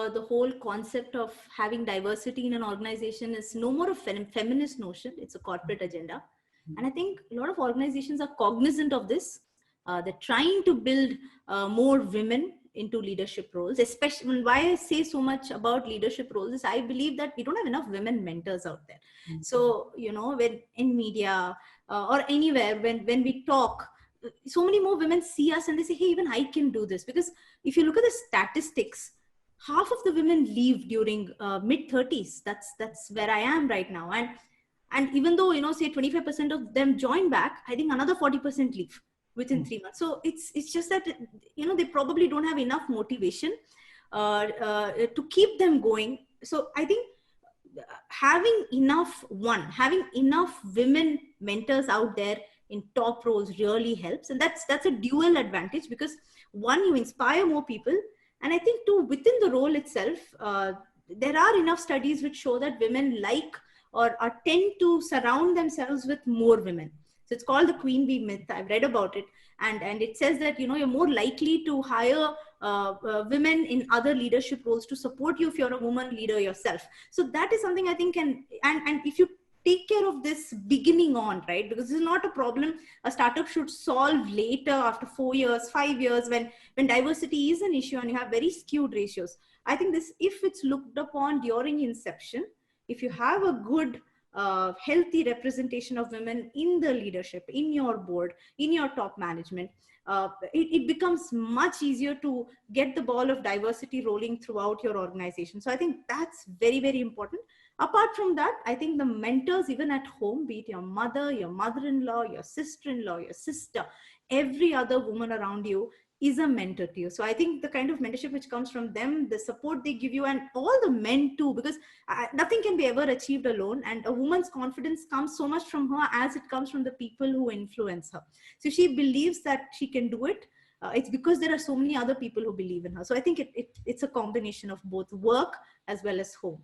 the whole concept of having diversity in an organization is no more a feminist notion. It's a corporate agenda. And I think a lot of organizations are cognizant of this. They're trying to build more women into leadership roles, especially why I say so much about leadership roles is I believe that we don't have enough women mentors out there. So, you know, when in media or anywhere, when we talk, so many more women see us and they say, hey, even I can do this. Because if you look at the statistics, half of the women leave during mid 30s. That's where I am right now. And even though, you know, say 25% of them join back, I think another 40% leave within 3 months. So it's just that, you know, they probably don't have enough motivation to keep them going. So I think having enough women mentors out there in top roles really helps. And that's a dual advantage, because one, you inspire more people. And I think two, within the role itself, there are enough studies which show that women like or tend to surround themselves with more women. So it's called the queen bee myth. I've read about it. And it says that, you know, you're more likely to hire women in other leadership roles to support you if you're a woman leader yourself. So that is something I think and if you take care of this beginning on, right? Because this is not a problem a startup should solve later after 4 years, 5 years, when diversity is an issue and you have very skewed ratios. I think this, if it's looked upon during inception, if you have a good healthy representation of women in the leadership, in your board, in your top management, it becomes much easier to get the ball of diversity rolling throughout your organization. So I think that's very, very important. Apart from that, I think the mentors, even at home, be it your mother, your mother-in-law, your sister-in-law, your sister, every other woman around you is a mentor to you. So I think the kind of mentorship which comes from them, the support they give you, and all the men too, because nothing can be ever achieved alone. And a woman's confidence comes so much from her as it comes from the people who influence her. So she believes that she can do it. It's because there are so many other people who believe in her. So I think it's a combination of both work as well as home.